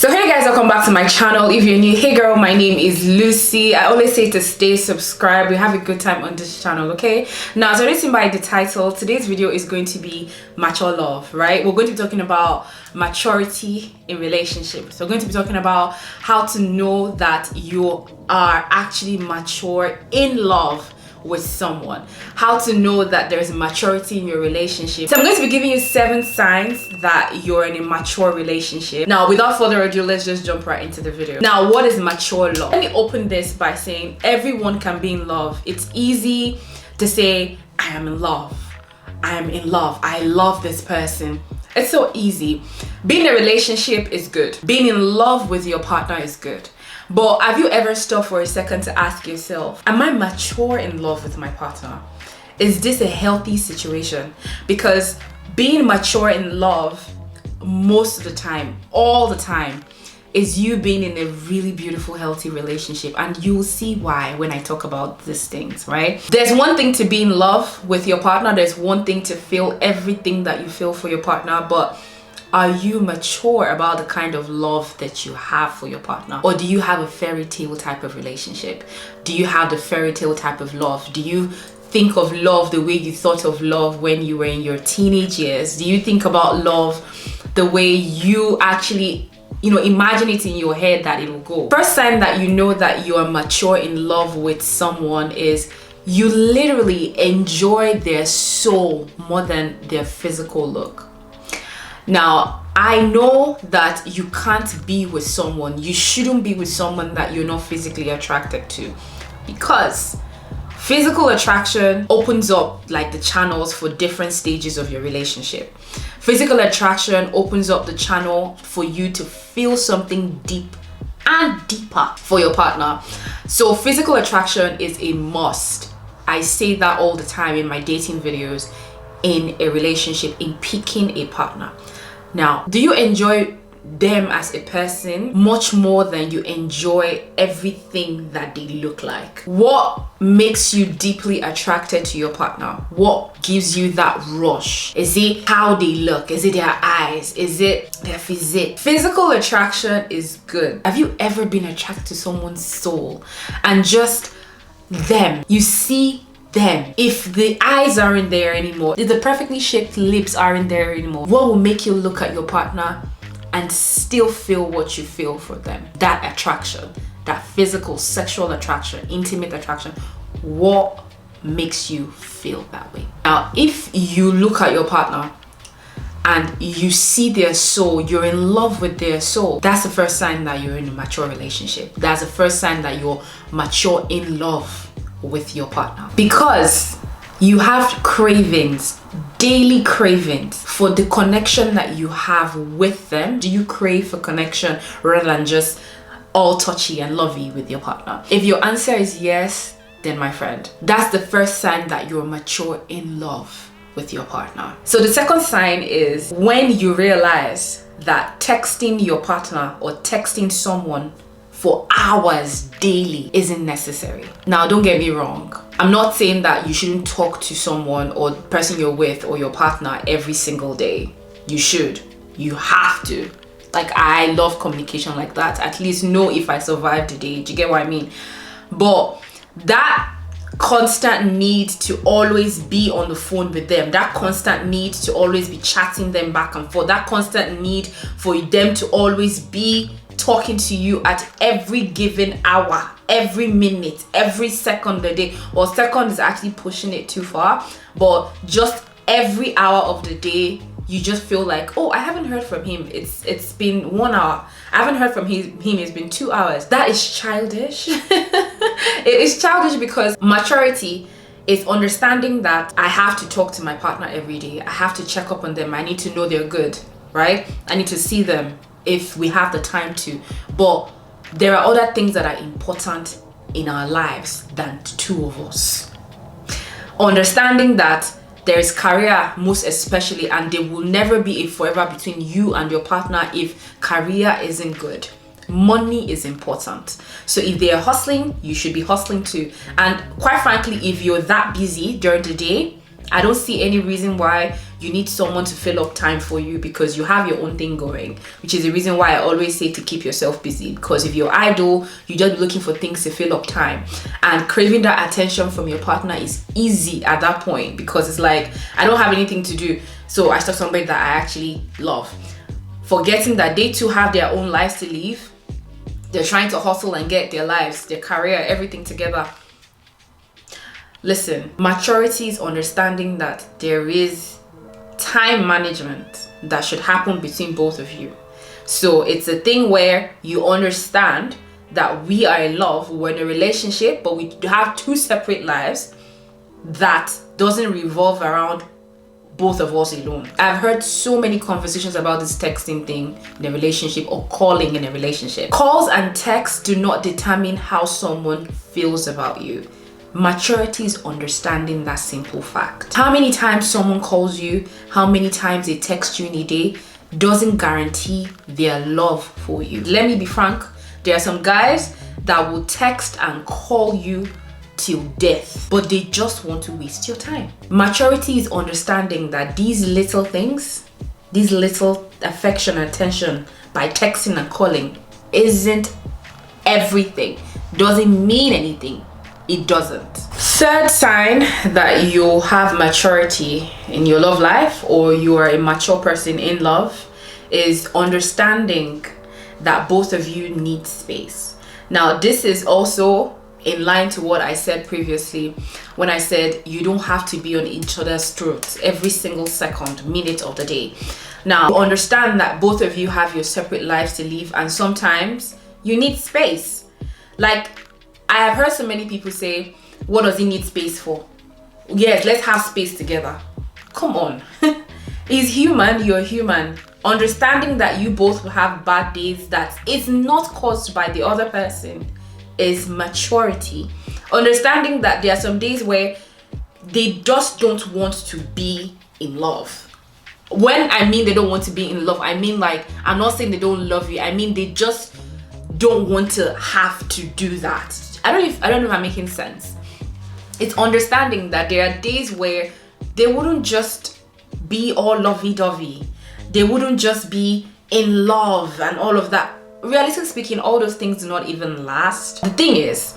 So hey guys, welcome back to my channel. If you're new, hey girl, my name is Lucy. I always say to stay subscribed. We have a good time on this channel, okay? Now, as already seen by the title, today's video is going to be mature love, right? We're going to be talking about maturity in relationships. So we're going to be talking about how to know that you are actually mature in love with someone, how to know that there's maturity in your relationship. So I'm going to be giving you 7 signs that you're in a mature relationship. Now, without further ado, let's just jump right into the video. Now, what is mature love? Let me open this by saying everyone can be in love. It's easy to say, I am in love. I am in love. I love this person. It's so easy. Being in a relationship is good. Being in love with your partner is good. But have you ever stopped for a second to ask yourself, am I mature in love with my partner? Is this a healthy situation? Because being mature in love most of the time, all the time, is you being in a really beautiful, healthy relationship. And you'll see why when I talk about these things, right? There's one thing to be in love with your partner. There's one thing to feel everything that you feel for your partner. But are you mature about the kind of love that you have for your partner? Or do you have a fairy tale type of relationship? Do you have the fairy tale type of love? Do you think of love the way you thought of love when you were in your teenage years? Do you think about love the way you actually, imagine it in your head that it will go? First sign that you know that you are mature in love with someone is you literally enjoy their soul more than their physical look. Now, I know that you can't be with someone, you shouldn't be with someone that you're not physically attracted to, because physical attraction opens up like the channels for different stages of your relationship. Physical attraction opens up the channel for you to feel something deep and deeper for your partner. So physical attraction is a must. I say that all the time in my dating videos, in a relationship, in picking a partner. Now, do you enjoy them as a person much more than you enjoy everything that they look like? What makes you deeply attracted to your partner? What gives you that rush? Is it how they look? Is it their eyes? Is it their physique? Physical attraction is good. Have you ever been attracted to someone's soul and just them? You see them. If the eyes aren't there anymore, if the perfectly shaped lips aren't there anymore, what will make you look at your partner and still feel what you feel for them? That attraction, that physical, sexual attraction, intimate attraction. What makes you feel that way? Now, if you look at your partner and you see their soul, you're in love with their soul, that's the first sign that you're in a mature relationship. That's the first sign that you're mature in love with your partner, because you have cravings, daily cravings for the connection that you have with them. Do you crave for connection rather than just all touchy and lovey with your partner? If your answer is yes, then my friend, that's the first sign that you're mature in love with your partner. So the second sign is when you realize that texting your partner or texting someone for hours daily isn't necessary. Now, don't get me wrong. I'm not saying that you shouldn't talk to someone or the person you're with or your partner every single day. You should. You have to. Like, I love communication like that. At least know if I survive the day. Do you get what I mean? But that constant need to always be on the phone with them, that constant need to always be chatting them back and forth, that constant need for them to always be talking to you at every given hour, every minute, every second of the day. Well, second is actually pushing it too far, but just every hour of the day, you just feel like, oh, I haven't heard from him. It's been 1 hour. I haven't heard from him. It's been 2 hours. That is childish. It is childish, because maturity is understanding that I have to talk to my partner every day. I have to check up on them. I need to know they're good, right? I need to see them if we have the time to. But there are other things that are important in our lives than the two of us. Understanding that there is career, most especially, and there will never be a forever between you and your partner if career isn't good. Money is important. So if they are hustling, you should be hustling too. And quite frankly, if you're that busy during the day I don't see any reason why you need someone to fill up time for you, because you have your own thing going, which is the reason why I always say to keep yourself busy. Because if you're idle, you just be looking for things to fill up time, and craving that attention from your partner is easy at that point, because it's like, I don't have anything to do, so I start somebody that I actually love, forgetting that they too have their own lives to live. They're trying to hustle and get their lives, their career, everything together. Listen, maturity is understanding that there is time management that should happen between both of you. So it's a thing where you understand that we are in love, we're in a relationship, but we have two separate lives that doesn't revolve around both of us alone. I've heard so many conversations about this texting thing in a relationship, or calling in a relationship. Calls and texts do not determine how someone feels about you. Maturity is understanding that simple fact. How many times someone calls you, how many times they text you in a day, doesn't guarantee their love for you. Let me be frank, there are some guys that will text and call you till death, but they just want to waste your time. Maturity is understanding that these little things, these little affection and attention by texting and calling isn't everything, doesn't mean anything. It doesn't. Third sign that you have maturity in your love life, or you are a mature person in love, is understanding that both of you need space. Now, this is also in line to what I said previously when I said you don't have to be on each other's throats every single second, minute of the day. Now, understand that both of you have your separate lives to live, and sometimes you need space. Like, I have heard so many people say, what does he need space for? Yes, let's have space together. Come on. He's human, you're human. Understanding that you both will have bad days that is not caused by the other person is maturity. Understanding that there are some days where they just don't want to be in love. When I mean they don't want to be in love, I mean, like, I'm not saying they don't love you. I mean, they just don't want to have to do that. I don't know if I'm making sense. It's understanding that there are days where they wouldn't just be all lovey-dovey. They wouldn't just be in love and all of that. Realistically speaking, all those things do not even last. The thing is,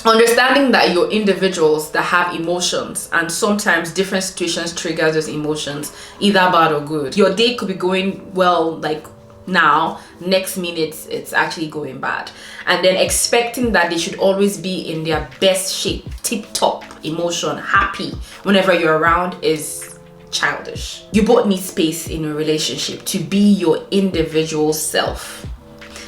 understanding that you're individuals that have emotions, and sometimes different situations trigger those emotions, either bad or good. Your day could be going well, like now, next minute it's actually going bad, and then expecting that they should always be in their best shape, tip-top emotion, happy whenever you're around is childish. You both need space in a relationship to be your individual self.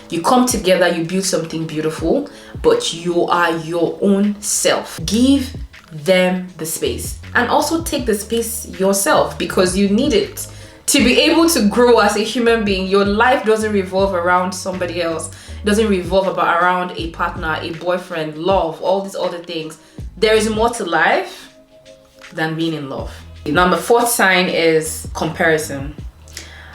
You come together, you build something beautiful, but you are your own self. Give them the space, and also take the space yourself, because you need it to be able to grow as a human being. Your life doesn't revolve around somebody else. It doesn't revolve around a partner, a boyfriend, love, all these other things. There is more to life than being in love. Number 4th sign is comparison.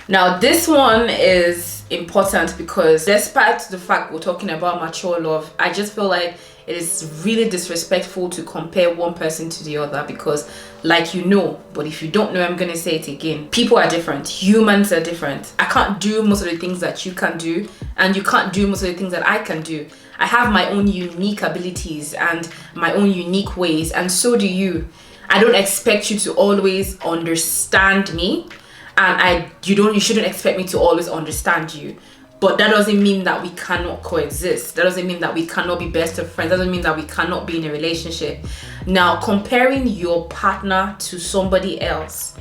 Now, this one is important because despite the fact we're talking about mature love, I just feel like it is really disrespectful to compare one person to the other, because like, you know, but if you don't know, I'm gonna say it again. People are different. Humans are different. I can't do most of the things that you can do, and you can't do most of the things that I can do. I have my own unique abilities and my own unique ways, and so do you. I don't expect you to always understand me, and you shouldn't expect me to always understand you. But that doesn't mean that we cannot coexist. That doesn't mean that we cannot be best of friends. That doesn't mean that we cannot be in a relationship. Now, comparing your partner to somebody else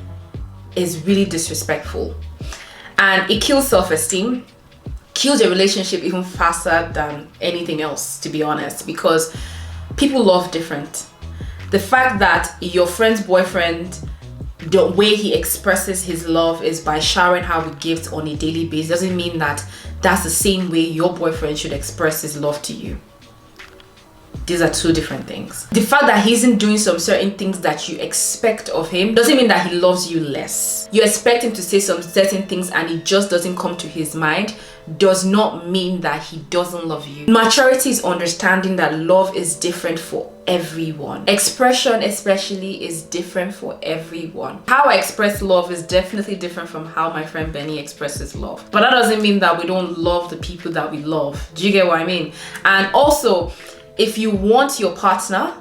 is really disrespectful, and it kills self-esteem, kills a relationship even faster than anything else, to be honest, because people love different. The fact that your friend's boyfriend, the way he expresses his love is by showering her with gifts on a daily basis, doesn't mean that that's the same way your boyfriend should express his love to you. These are two different things. The fact that he isn't doing some certain things that you expect of him doesn't mean that he loves you less. You expect him to say some certain things and it just doesn't come to his mind, does not mean that he doesn't love you. Maturity is understanding that love is different for everyone. Expression especially is different for everyone. How I express love is definitely different from how my friend Benny expresses love. But that doesn't mean that we don't love the people that we love. Do you get what I mean? And also, if you want your partner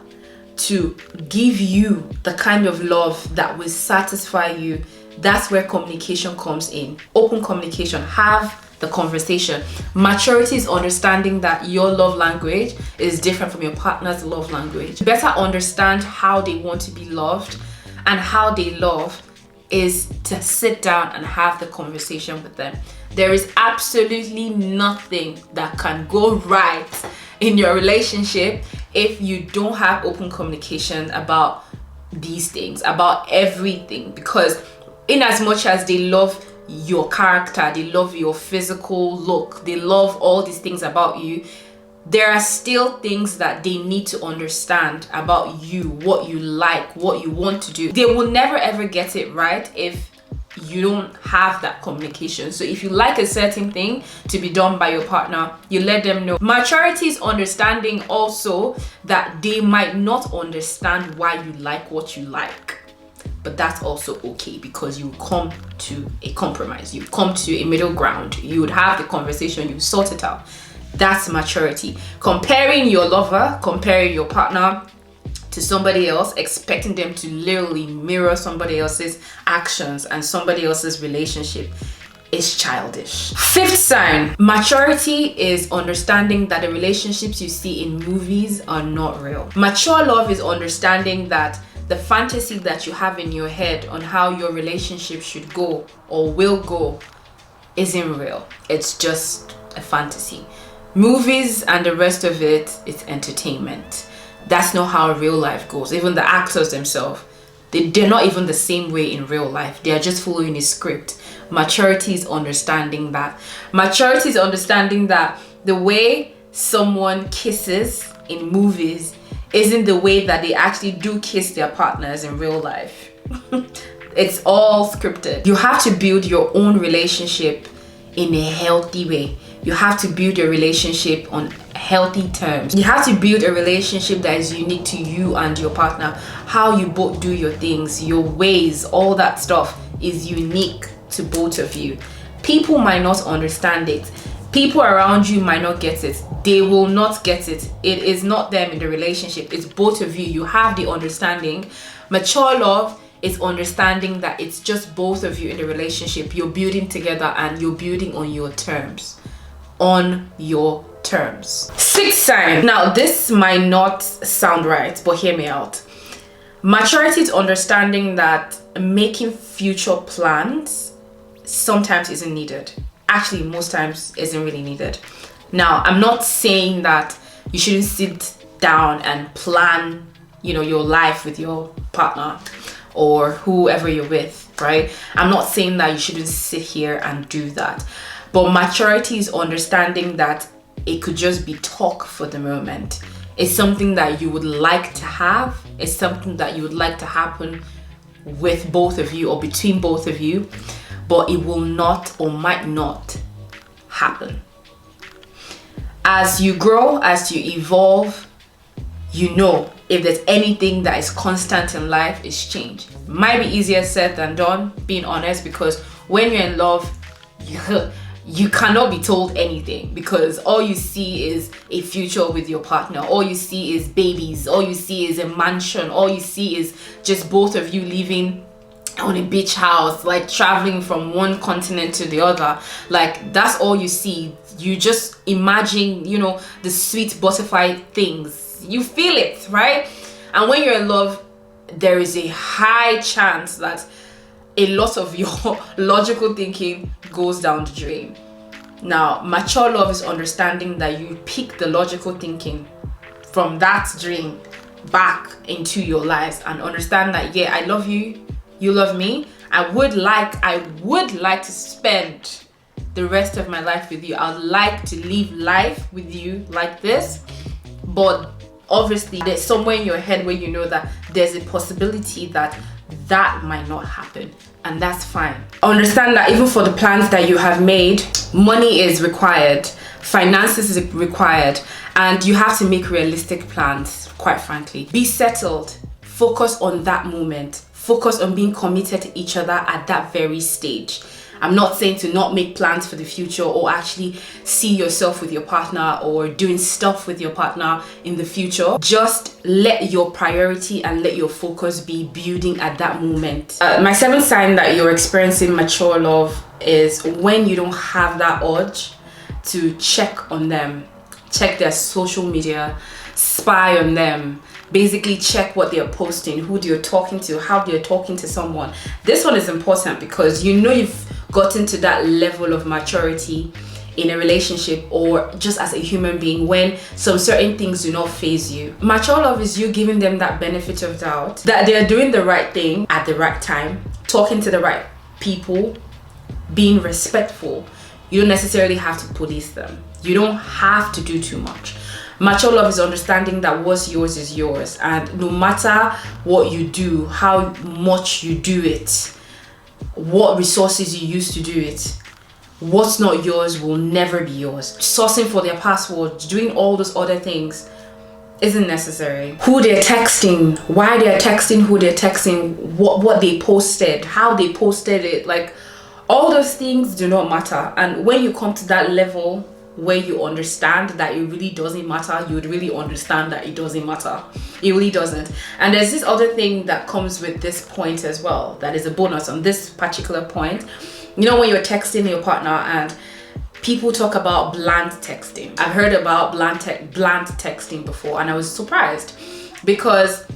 to give you the kind of love that will satisfy you, that's where communication comes in. Open communication. Have the conversation. Maturity is understanding that your love language is different from your partner's love language. Better understand how they want to be loved and how they love is to sit down and have the conversation with them. There is absolutely nothing that can go right in your relationship if you don't have open communication about these things, about everything. Because in as much as they love your character, they love your physical look, they love all these things about you, there are still things that they need to understand about you, what you like, what you want to do. They will never ever get it right if you don't have that communication. So if you like a certain thing to be done by your partner, you let them know. Maturity is understanding also that they might not understand why you like what you like. But that's also okay, because you come to a compromise, you come to a middle ground, you would have the conversation, you sort it out. That's maturity. Comparing your lover, comparing your partner to somebody else, expecting them to literally mirror somebody else's actions and somebody else's relationship is childish. Fifth sign, maturity is understanding that the relationships you see in movies are not real. Mature love is understanding that the fantasy that you have in your head on how your relationship should go or will go isn't real. It's just a fantasy. Movies and the rest of it is entertainment. That's not how real life goes. Even the actors themselves, they're not even the same way in real life. They are just following a script. Maturity is understanding that. Maturity is understanding that the way someone kisses in movies isn't the way that they actually do kiss their partners in real life. It's all scripted. You have to build your own relationship in a healthy way. You have to build your relationship on healthy terms. You have to build a relationship that is unique to you and your partner. How you both do your things, your ways, all that stuff is unique to both of you. People might not understand it. People around you might not get it. They will not get it. It is not them in the relationship. It's both of you. You have the understanding. Mature love is understanding that it's just both of you in the relationship. You're building together and you're building on your terms. On your terms. Sixth sign. Now, this might not sound right, but hear me out. Maturity is understanding that making future plans sometimes isn't needed. Actually, most times isn't really needed. Now, I'm not saying that you shouldn't sit down and plan, your life with your partner or whoever you're with, right? I'm not saying that you shouldn't sit here and do that. But maturity is understanding that it could just be talk for the moment. It's something that you would like to have. It's something that you would like to happen with both of you or between both of you. But it will not or might not happen. As you grow, as you evolve, if there's anything that is constant in life, is change. Might be easier said than done, being honest, because when you're in love, you cannot be told anything, because all you see is a future with your partner. All you see is babies. All you see is a mansion. All you see is just both of you living on a beach house, like traveling from one continent to the other. Like, that's all you see. You just imagine, the sweet butterfly things. You feel it, right? And when you're in love, there is a high chance that a lot of your logical thinking goes down the drain. Now, mature love is understanding that you pick the logical thinking from that drain back into your lives and understand that, yeah, I love you, you love me. I would like to spend the rest of my life with you. I would like to live life with you like this. But obviously, there's somewhere in your head where you know that there's a possibility that that might not happen, and that's fine. Understand that even for the plans that you have made, money is required, finances is required, and you have to make realistic plans, quite frankly. Be settled, focus on that moment, focus on being committed to each other at that very stage. I'm not saying to not make plans for the future or actually see yourself with your partner or doing stuff with your partner in the future. Just let your priority and let your focus be building at that moment. My seventh sign that you're experiencing mature love is when you don't have that urge to check on them, check their social media, spy on them, basically check what they're posting, who they're talking to, how they're talking to someone. This one is important because you know you've gotten to that level of maturity in a relationship or just as a human being when some certain things do not faze you. Mature love is you giving them that benefit of doubt, that they're doing the right thing at the right time, talking to the right people, being respectful. You don't necessarily have to police them. You don't have to do too much. Mature love is understanding that what's yours is yours, and no matter what you do, how much you do it, what resources you use to do it, what's not yours will never be yours. Sourcing for their passwords, doing all those other things isn't necessary. Who they're texting, why they're texting, who they're texting, what they posted, how they posted it, like all those things do not matter. And when you come to that level where you understand that it really doesn't matter, you would really understand that it doesn't matter. It really doesn't. And there's this other thing that comes with this point as well, that is a bonus on this particular point. You know, when you're texting your partner and people talk about bland texting. I've heard about bland texting before, and I was surprised because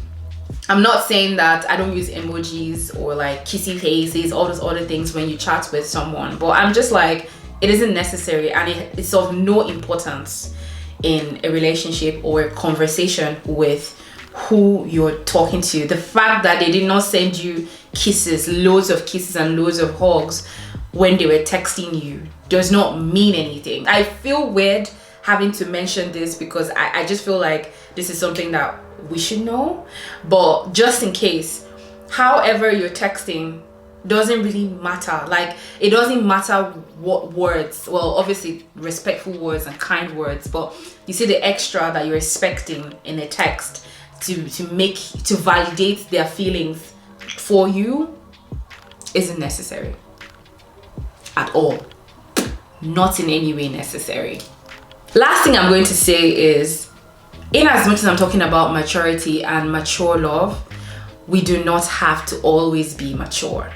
I'm not saying that I don't use emojis or like kissy faces, all those other things when you chat with someone, but I'm just like, it isn't necessary, and it's of no importance in a relationship or a conversation with who you're talking to. The fact that they did not send you kisses, loads of kisses and loads of hugs when they were texting you does not mean anything. I feel weird having to mention this because I just feel like this is something that we should know, but just in case, however you're texting doesn't really matter. Like, it doesn't matter what words, well, obviously respectful words and kind words, but you see the extra that you're expecting in a text to validate their feelings for you isn't necessary at all. Not in any way necessary. Last thing I'm going to say is, in as much as I'm talking about maturity and mature love, we do not have to always be mature.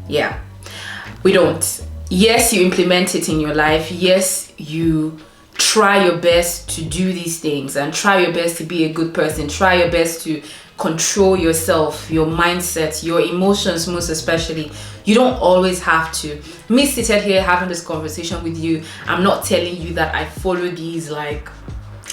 Yeah, we don't. Yes, you implement it in your life. Yes, you try your best to do these things and try your best to be a good person. Try your best to control yourself, your mindset, your emotions most especially. You don't always have to. Me seated here having this conversation with you, I'm not telling you that I follow these, like,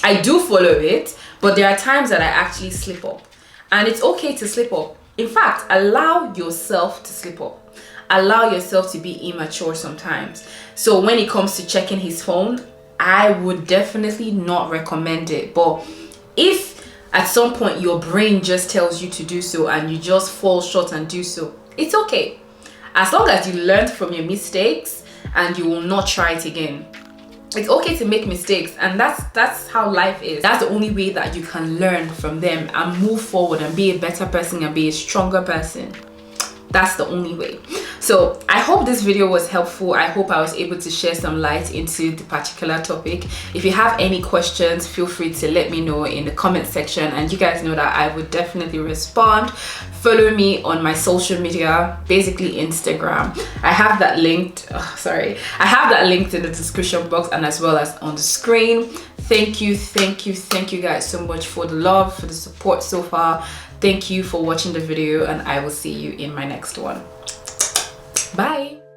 I do follow it, but there are times that I actually slip up. And it's okay to slip up. In fact, allow yourself to slip up. Allow yourself to be immature sometimes. So when it comes to checking his phone, I would definitely not recommend it. But if at some point your brain just tells you to do so and you just fall short and do so, it's okay. As long as you learned from your mistakes and you will not try it again. It's okay to make mistakes, and that's how life is. That's the only way that you can learn from them and move forward and be a better person and be a stronger person. That's the only way. So I hope this video was helpful. I hope I was able to share some light into the particular topic. If you have any questions, feel free to let me know in the comment section, and you guys know that I would definitely respond. Follow me on my social media, basically Instagram. I have that linked. I have that linked in the description box and as well as on the screen. Thank you guys so much for the love, for the support so far. Thank you for watching the video, and I will see you in my next one. Bye.